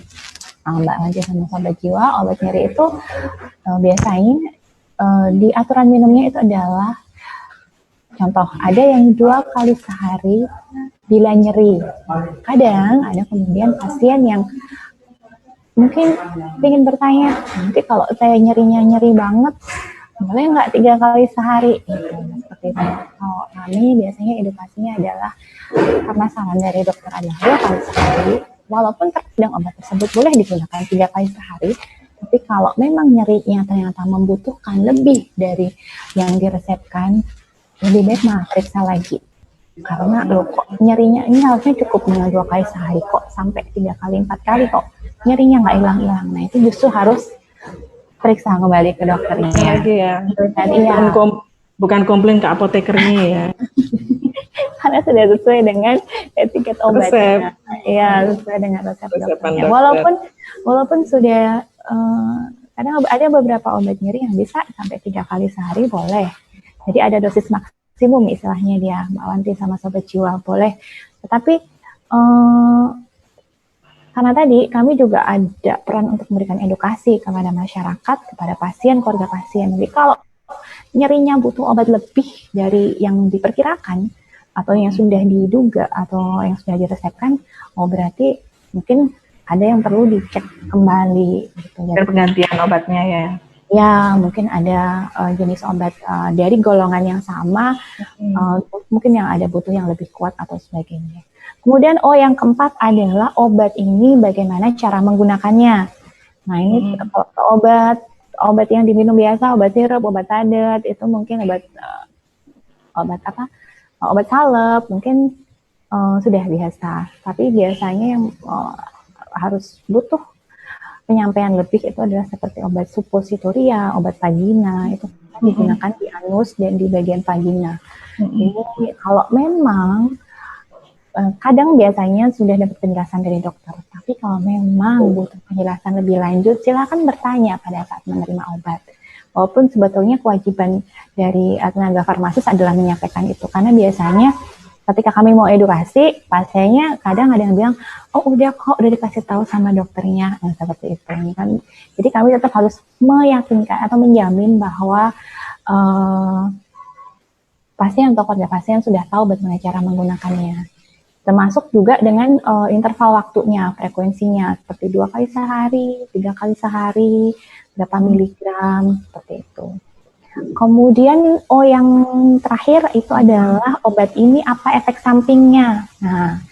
Mbak Wanti sama Sobat Jiwa, obat nyeri itu biasanya di aturan minumnya itu adalah, contoh, ada yang 2 kali sehari bila nyeri. Kadang ada kemudian pasien yang mungkin ingin bertanya, nanti kalau saya nyeri banget, boleh nggak 3 kali sehari? Gitu, seperti itu. Kalau kami biasanya edukasinya adalah, karena saran dari dokter adalah 2 kali sehari, walaupun terkadang obat tersebut boleh digunakan 3 kali sehari, tapi kalau memang nyerinya ternyata membutuhkan lebih dari yang diresepkan, lebih baik periksa lagi. Karena kok nyerinya ini harusnya cukup dengan 2 kali sehari, kok sampai 3 kali, 4 kali kok nyerinya nggak hilang-hilang. Nah itu justru harus periksa kembali ke dokternya. Lagi ya. Bukan komplain ke apotekernya ya. Karena sudah sesuai dengan etiket obatnya. Iya, sesuai dengan resep dokternya. Walaupun sudah kadang ada beberapa obat nyeri yang bisa sampai 3 kali sehari boleh. Jadi ada dosis maksimum istilahnya dia, Mbak Wanti sama Sobat Jiwa, boleh. Tetapi karena tadi kami juga ada peran untuk memberikan edukasi kepada masyarakat, kepada pasien, keluarga pasien. Jadi kalau nyerinya butuh obat lebih dari yang diperkirakan, atau yang sudah diduga, atau yang sudah diresepkan, berarti mungkin ada yang perlu dicek kembali. Gitu. Dan penggantian obatnya ya? Ya, mungkin ada jenis obat dari golongan yang sama, mungkin yang ada butuh yang lebih kuat atau sebagainya. Kemudian yang keempat adalah obat ini bagaimana cara menggunakannya. Nah ini obat yang diminum biasa, obat sirup, obat tadet, itu mungkin obat salep, mungkin sudah biasa. Tapi biasanya yang harus butuh penyampaian lebih itu adalah seperti obat suppositoria, obat vagina, itu digunakan di anus dan di bagian vagina. Jadi kalau memang kadang biasanya sudah dapat penjelasan dari dokter, tapi kalau memang butuh penjelasan lebih lanjut, silakan bertanya pada saat menerima obat. Walaupun sebetulnya kewajiban dari tenaga farmasis adalah menyampaikan itu, karena biasanya ketika kami mau edukasi, pasiennya kadang ada yang bilang, udah dikasih tahu sama dokternya, seperti itu. Kan? Jadi kami tetap harus meyakinkan atau menjamin bahwa pasien atau keluarga pasien sudah tahu bagaimana cara menggunakannya. Termasuk juga dengan interval waktunya, frekuensinya, seperti 2 kali sehari, 3 kali sehari, berapa miligram, seperti itu. Kemudian yang terakhir itu adalah obat ini apa efek sampingnya. Nah,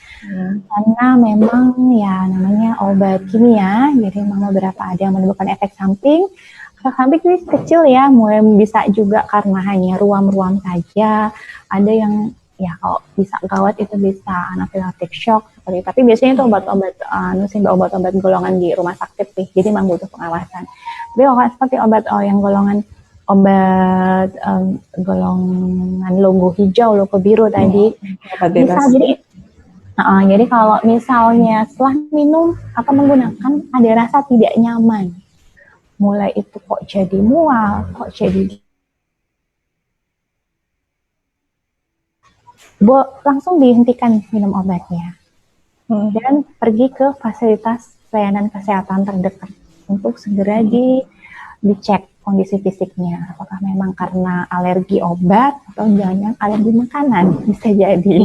karena memang ya namanya obat kimia, jadi memang beberapa ada yang menimbulkan efek samping. Efek samping ini kecil ya, mulai bisa juga karena hanya ruam-ruam saja. Ada yang ya kalau bisa gawat itu bisa anaphylactic shock seperti itu. Tapi biasanya itu obat-obat golongan di rumah sakit sih, jadi memang butuh pengawasan. Tapi kalau seperti obat yang golongan obat golongan logo hijau, logo biru tadi. Obat bebas. Jadi kalau misalnya setelah minum atau menggunakan ada rasa tidak nyaman, mulai itu kok jadi mual, kok jadi langsung dihentikan minum obatnya dan pergi ke fasilitas pelayanan kesehatan terdekat untuk segera dicek kondisi fisiknya, apakah memang karena alergi obat atau jangan alergi makanan, bisa jadi.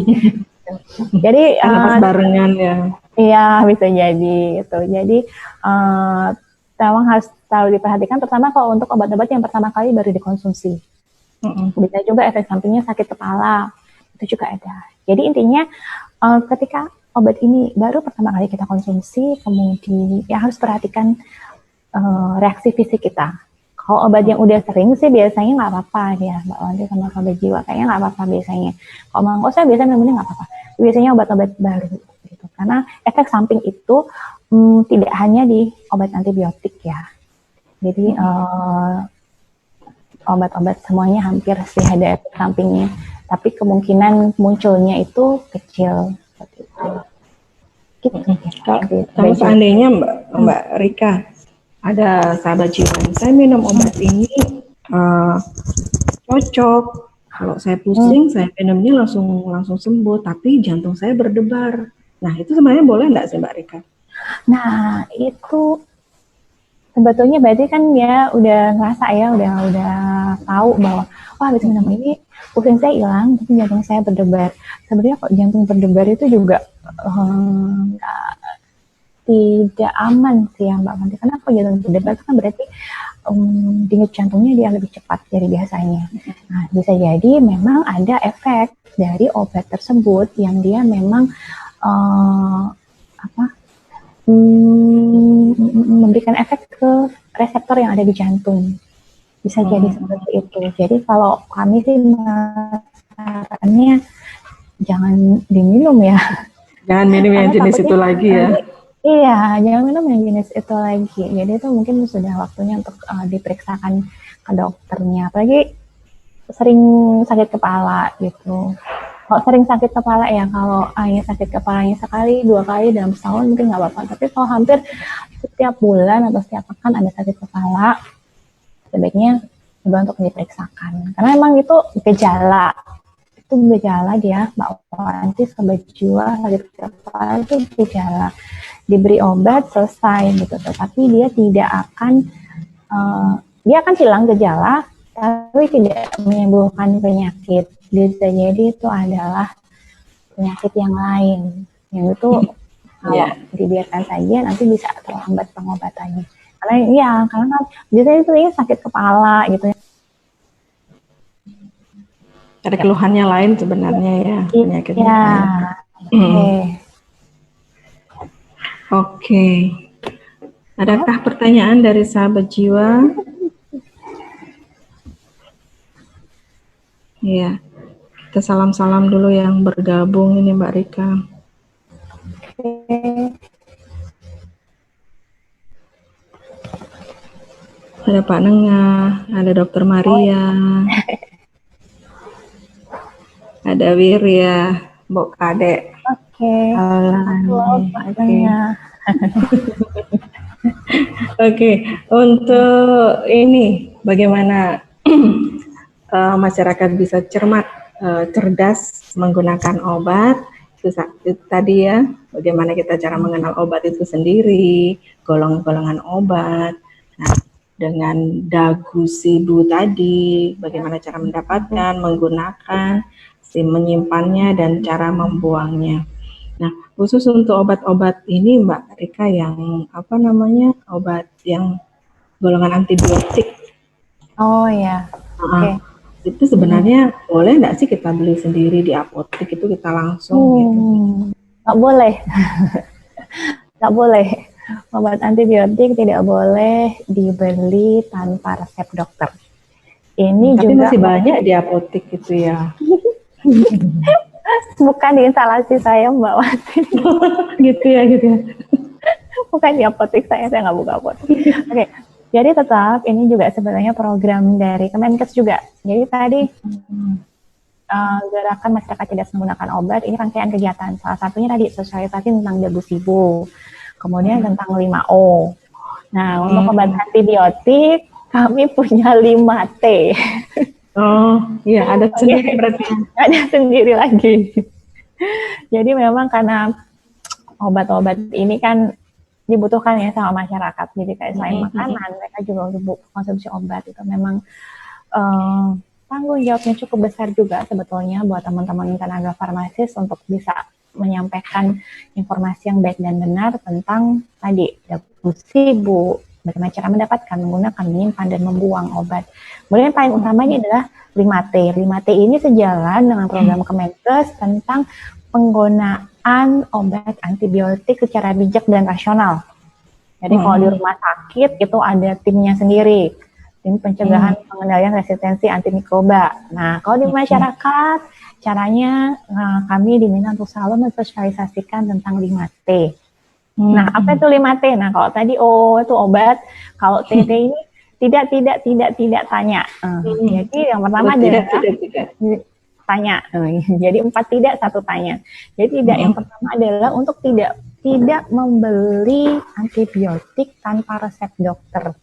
Jadi pas barengan ya. Iya, bisa jadi gitu. Jadi memang harus selalu diperhatikan, terutama kalau untuk obat-obat yang pertama kali baru dikonsumsi. Bisa juga efek sampingnya sakit kepala, itu juga ada. Jadi intinya ketika obat ini baru pertama kali kita konsumsi, kemudian ya harus perhatikan reaksi fisik kita. Kalau obat yang udah sering sih biasanya nggak apa-apa ya, Mbak Wanti sama Sobat Jiwa, kayaknya nggak apa-apa biasanya. Kalau Mang saya biasanya minumnya nggak apa-apa. Biasanya obat-obat baru gitu. Karena efek samping itu tidak hanya di obat antibiotik ya. Jadi obat-obat semuanya hampir sih ada efek sampingnya, tapi kemungkinan munculnya itu kecil seperti itu. Gitu. Kalau seandainya Mbak Rika ada sahabat jiwa, saya minum obat ini cocok. Kalau saya pusing, saya minumnya langsung sembuh, tapi jantung saya berdebar. Nah, itu sebenarnya boleh nggak sih Mbak Rika? Nah, itu sebetulnya berarti kan ya udah ngerasa ya, udah tahu bahwa wah habis minum ini pusing saya hilang, tapi jantung saya berdebar. Sebenarnya kok jantung berdebar itu juga tidak aman sih ya Mbak Wanti. Karena kalau jantung berdebar itu kan berarti denyut jantungnya dia lebih cepat dari biasanya. Nah, bisa jadi memang ada efek dari obat tersebut yang dia memang memberikan efek ke reseptor yang ada di jantung. Bisa jadi seperti itu. Jadi kalau kami sih sarannya jangan diminum ya. Jangan minum yang jenis itu lagi ya. Iya, jangan minum yang jenis itu lagi. Jadi itu mungkin sudah waktunya untuk diperiksakan ke dokternya. Apalagi sering sakit kepala gitu. Kalau sering sakit kepala ya, kalau hanya sakit kepalanya sekali, 2 kali dalam setahun mungkin nggak apa-apa. Tapi kalau hampir setiap bulan atau setiap pekan ada sakit kepala, sebaiknya coba untuk diperiksakan. Karena memang itu gejala. Itu gejala dia, Mbak Wanti, Sobat Jiwa, sakit kepala itu gejala. Diberi obat selesai gitu, tapi dia tidak akan dia akan hilang gejala tapi tidak menyembuhkan penyakit. Bisa jadi itu adalah penyakit yang lain yang itu kalau dibiarkan saja nanti bisa terlambat pengobatannya. Karena kan biasanya itu ya sakit kepala gitu ya. Ada keluhannya lain sebenarnya ya penyakitnya. Oke. Adakah pertanyaan dari sahabat jiwa? Iya. Kita salam-salam dulu yang bergabung ini Mbak Rika. Ada Pak Nengah, ada Dokter Maria, ada Wirya, Mbok Kade. Halo, Pak Nengah. Oke, untuk ini bagaimana masyarakat bisa cerdas menggunakan obat itu tadi ya, bagaimana kita cara mengenal obat itu sendiri, golongan-golongan obat. Nah, dengan dagu sibu tadi, bagaimana cara mendapatkan, menggunakan, menyimpannya dan cara membuangnya. Nah, khusus untuk obat-obat ini Mbak Rika yang obat yang golongan antibiotik. Oh ya. Oke. Itu sebenarnya boleh nggak sih kita beli sendiri di apotek itu kita langsung gitu? Nggak boleh. Nggak boleh. Obat antibiotik tidak boleh dibeli tanpa resep dokter. Ini tapi juga masih banyak di apotek gitu ya. Bukan di instalasi saya Mbak Wanti. gitu ya. Bukan di apotek saya nggak buka apotek. Oke. Jadi tetap ini juga sebenarnya program dari Kemenkes juga. Jadi tadi gerakan masyarakat cerdas menggunakan obat ini rangkaian kegiatan. Salah satunya tadi sosialisasi tentang debu-sibu, kemudian tentang 5O. Nah, untuk obat antibiotik kami punya 5T. Oh, iya ada sendiri berarti. Ada sendiri lagi. Jadi memang karena obat-obat ini kan dibutuhkan ya sama masyarakat. Jadi kayak selain makanan, mereka juga untuk konsumsi obat itu memang tanggung jawabnya cukup besar juga sebetulnya buat teman-teman tenaga farmasis untuk bisa menyampaikan informasi yang baik dan benar tentang tadi debu-sibu, bagaimana cara mendapatkan, menggunakan, menyimpan, dan membuang obat. Kemudian paling utamanya adalah 5T. 5T ini sejalan dengan program Kemenkes tentang penggunaan obat antibiotik secara bijak dan rasional. Jadi kalau di rumah sakit itu ada timnya sendiri, tim pencegahan pengendalian resistensi antimikroba. Nah, kalau di masyarakat, caranya kami diminta untuk selalu mensosialisasikan tentang 5T. Nah, apa itu 5T? Nah, kalau tadi O itu obat, kalau TT ini tidak tanya. Jadi yang pertama adalah tidak. Tanya. Jadi 4 tidak, 1 tanya. Jadi tidak yang pertama adalah untuk tidak membeli antibiotik tanpa resep dokter.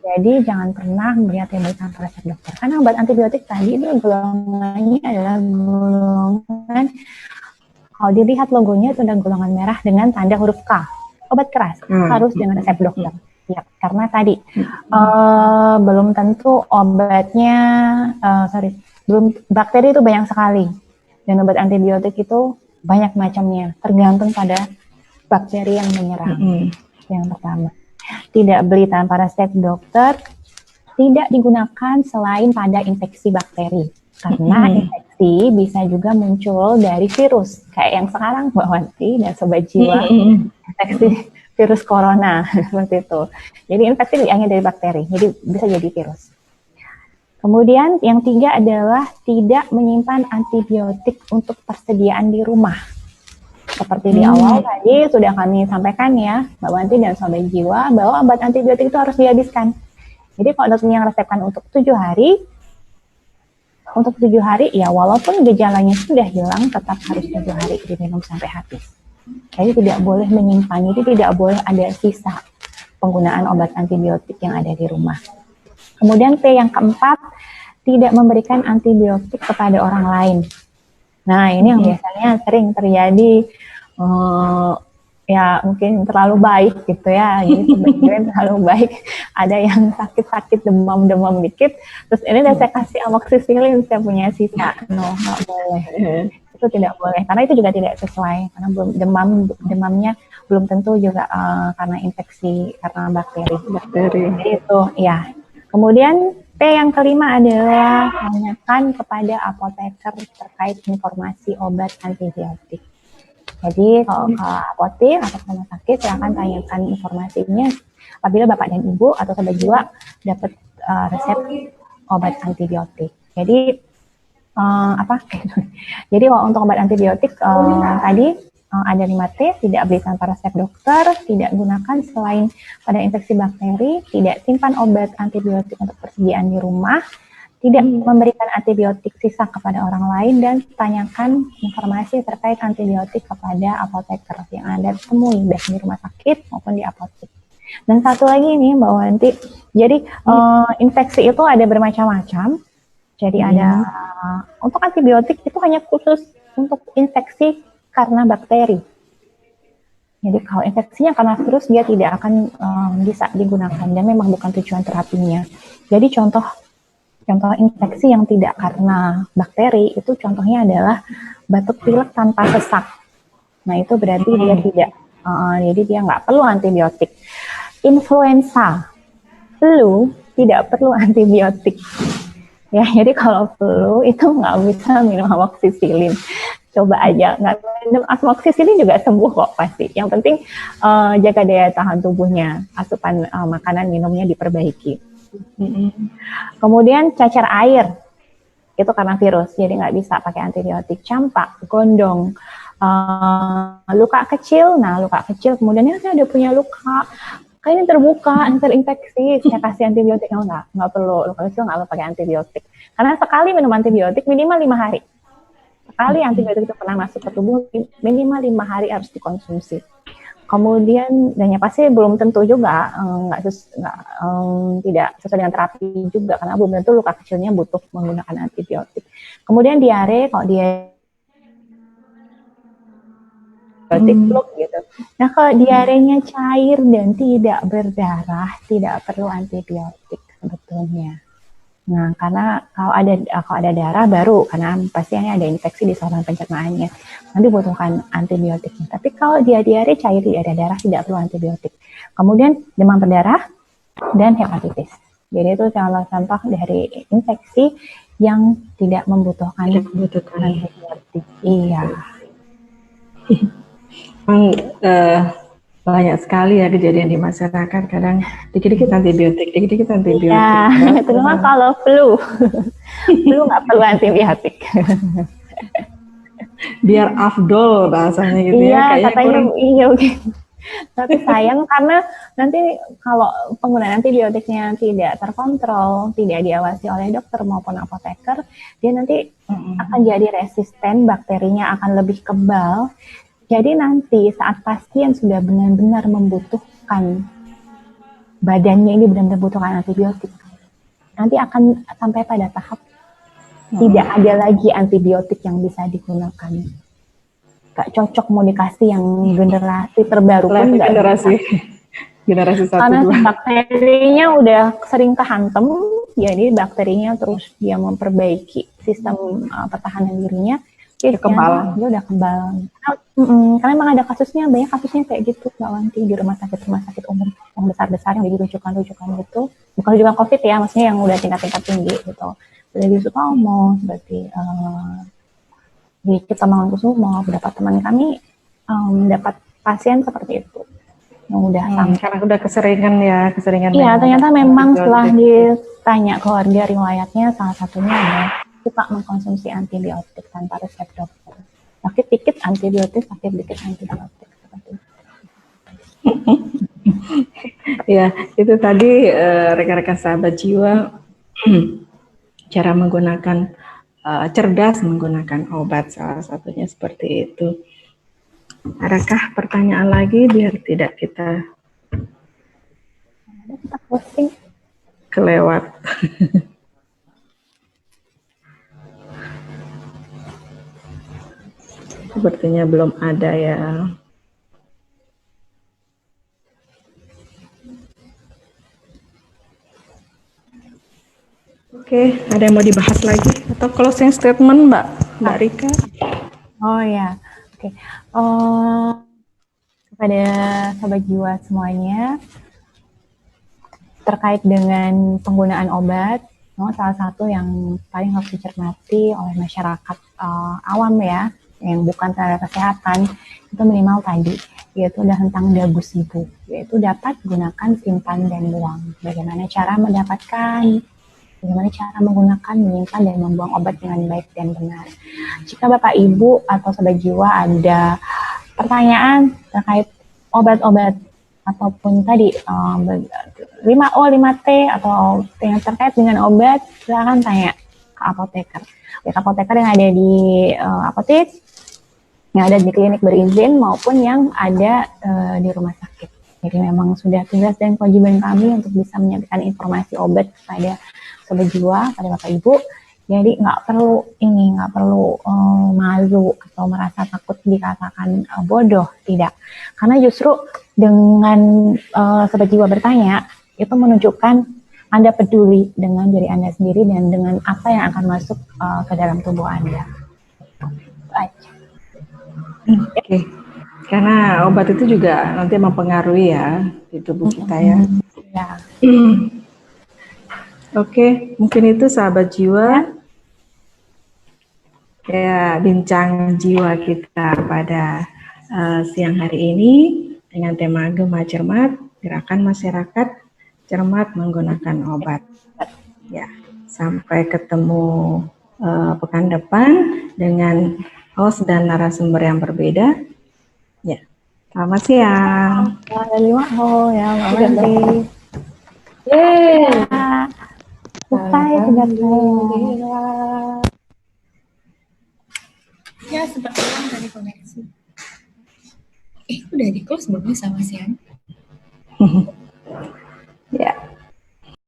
Jadi jangan pernah membeli antibiotik tanpa resep dokter. Karena obat antibiotik tadi itu golongannya adalah golongan, kalau dilihat logonya itu ada golongan merah dengan tanda huruf K. Obat keras harus dengan resep dokter. Ya, karena tadi belum tentu obatnya, belum, bakteri itu banyak sekali. Dan obat antibiotik itu banyak macamnya, tergantung pada bakteri yang menyerang. Yang pertama. Tidak beli tanpa resep dokter, tidak digunakan selain pada infeksi bakteri. Karena infeksi bisa juga muncul dari virus. Kayak yang sekarang Mbak Wanti dan Sobat Jiwa, infeksi virus corona, seperti itu. Jadi infeksi hanya dari bakteri, jadi bisa jadi virus. Kemudian yang 3 adalah tidak menyimpan antibiotik untuk persediaan di rumah. Seperti di awal tadi sudah kami sampaikan ya, Mbak Wanti dan Sobat Jiwa, bahwa obat antibiotik itu harus dihabiskan. Jadi kalau dokternya resepkan untuk 7 hari, untuk 7 hari ya walaupun gejalanya sudah hilang, tetap harus 7 hari diminum sampai habis. Jadi tidak boleh menyimpan, jadi tidak boleh ada sisa penggunaan obat antibiotik yang ada di rumah. Kemudian P yang keempat, tidak memberikan antibiotik kepada orang lain. Nah, ini yang biasanya sering terjadi, ya mungkin terlalu baik gitu ya, jadi sebagian terlalu baik, ada yang sakit-sakit demam-demam dikit, terus ini udah saya kasih amoxicillin, saya punya sisa, no, nggak boleh, itu tidak boleh, karena itu juga tidak sesuai, karena demamnya belum tentu juga karena infeksi, karena bakteri. Jadi itu ya. Kemudian P yang kelima adalah tanyakan kepada apoteker terkait informasi obat antibiotik. Jadi kalau ke apotek atau ke rumah sakit silakan tanyakan informasinya apabila Bapak dan Ibu atau Sobat Jiwa dapat resep obat antibiotik. Jadi Jadi kalau untuk obat antibiotik tadi ada 5T, tidak beli tanpa resep dokter, tidak gunakan selain pada infeksi bakteri, tidak simpan obat antibiotik untuk persediaan di rumah, tidak memberikan antibiotik sisa kepada orang lain, dan tanyakan informasi terkait antibiotik kepada apoteker yang Anda temui baik di rumah sakit maupun di apotek. Dan satu lagi nih Mbak Wanti, jadi infeksi itu ada bermacam-macam. Jadi ada untuk antibiotik itu hanya khusus untuk infeksi karena bakteri. Jadi kalau infeksinya karena virus dia tidak akan bisa digunakan dan memang bukan tujuan terapinya. Jadi contoh infeksi yang tidak karena bakteri itu contohnya adalah batuk pilek tanpa sesak. Nah itu berarti dia tidak, jadi dia nggak perlu antibiotik. Influenza, flu tidak perlu antibiotik. Ya, jadi kalau flu itu nggak bisa minum amoxicillin. Coba aja, nggak minum amoxicillin juga sembuh kok pasti. Yang penting jaga daya tahan tubuhnya, asupan makanan minumnya diperbaiki. Kemudian cacar air, itu karena virus, jadi nggak bisa pakai antibiotik. Campak, gondong, luka kecil, kemudian saya udah punya luka, Kak ini terbuka, terinfeksi, saya kasih antibiotik. Nggak perlu, luka kecil nggak perlu pakai antibiotik. Karena sekali minum antibiotik minimal 5 hari. Sekali antibiotik itu pernah masuk ke tubuh, minimal 5 hari harus dikonsumsi. Kemudian, dan yang pasti belum tentu juga tidak sesuai dengan terapi juga, karena belum tentu luka kecilnya butuh menggunakan antibiotik. Kemudian diare, kalau dia antibiotik gitu. Nah, kalau diarenya cair dan tidak berdarah, tidak perlu antibiotik sebetulnya. Nah, karena kalau ada darah baru, karena pasti ada infeksi di saluran pencernaannya, nanti butuhkan antibiotiknya. Tapi kalau dia diare cair, tidak ada darah, tidak perlu antibiotik. Kemudian demam berdarah dan hepatitis. Jadi itu contoh dari infeksi yang tidak membutuhkan antibiotik. Iya. Memang banyak sekali ya kejadian di masyarakat, kadang dikit-dikit antibiotik. Iya, terutama kalau flu. Flu nggak perlu antibiotik. Biar afdol bahasanya gitu ya. Iya, katanya iya. Tapi sayang karena nanti kalau penggunaan antibiotiknya tidak terkontrol, tidak diawasi oleh dokter maupun apoteker, dia nanti akan jadi resisten, bakterinya akan lebih kebal. Jadi nanti saat pasien sudah benar-benar membutuhkan, badannya ini benar-benar membutuhkan antibiotik, nanti akan sampai pada tahap tidak ada lagi antibiotik yang bisa digunakan. Gak cocok mau dikasih yang generasi terbaru pun nggak generasi 1, karena bakterinya udah sering kehantem, jadi bakterinya terus dia memperbaiki sistem pertahanan dirinya. Dia udah kebal. Karena memang ada kasusnya, banyak kasusnya kayak gitu, Mbak Wanti, di rumah sakit umum yang besar-besar yang jadi rujukan-rujukan gitu. Bukan rujukan COVID ya, maksudnya yang udah tingkat-tingkat tinggi gitu. Udah di Sutomo, berarti di Ketamalankusumo, beberapa teman kami dapat pasien seperti itu. Yang udah karena udah keseringan. Iya, ternyata memang setelah ditanya keluarga riwayatnya, salah satunya adalah suka mengkonsumsi antibiotik tanpa resep dokter. Sakit dikit antibiotik, sakit dikit antibiotik. Seperti itu. Ya, itu tadi rekan-rekan sahabat jiwa cara menggunakan cerdas menggunakan obat, salah satunya seperti itu. Adakah pertanyaan lagi biar tidak kita closing kelewat? Sepertinya belum ada ya. Oke, ada yang mau dibahas lagi atau closing statement Mbak Rika? Oh ya, oke. Kepada sahabat jiwa semuanya, terkait dengan penggunaan obat, salah satu yang paling harus dicermati oleh masyarakat awam ya, yang bukan tenaga kesehatan, itu minimal tadi, yaitu adalah tentang dabu sibu, yaitu dapat gunakan simpan dan buang. Bagaimana cara mendapatkan, bagaimana cara menggunakan, menyimpan dan membuang obat dengan baik dan benar. Jika Bapak Ibu atau sahabat jiwa ada pertanyaan terkait obat-obat ataupun tadi 5O, 5T atau yang terkait dengan obat, silakan tanya ke apoteker. Apoteker yang ada di apotek, yang ada di klinik berizin maupun yang ada di rumah sakit. Jadi memang sudah tugas dan kewajiban kami untuk bisa menyampaikan informasi obat kepada sahabat jiwa, pada Bapak Ibu. Jadi nggak perlu malu atau merasa takut dikatakan bodoh, tidak. Karena justru dengan sahabat jiwa bertanya, itu menunjukkan Anda peduli dengan diri Anda sendiri dan dengan apa yang akan masuk ke dalam tubuh Anda. Oke. Karena obat itu juga nanti mempengaruhi ya di tubuh kita ya. Ya. Oke, mungkin itu sahabat jiwa. Ya, bincang jiwa kita pada siang hari ini dengan tema Gema Cermat, gerakan masyarakat cermat menggunakan obat. Ya, sampai ketemu pekan depan dengan host dan narasumber yang berbeda. Ya, Selamat siang. Ada 5 ya, Mbak Udah Menteri. Yeay. Ya, selesai tugas saya. Ya, sempat hilang dari koneksi. Udah di close belum ya sama Sian? Ya.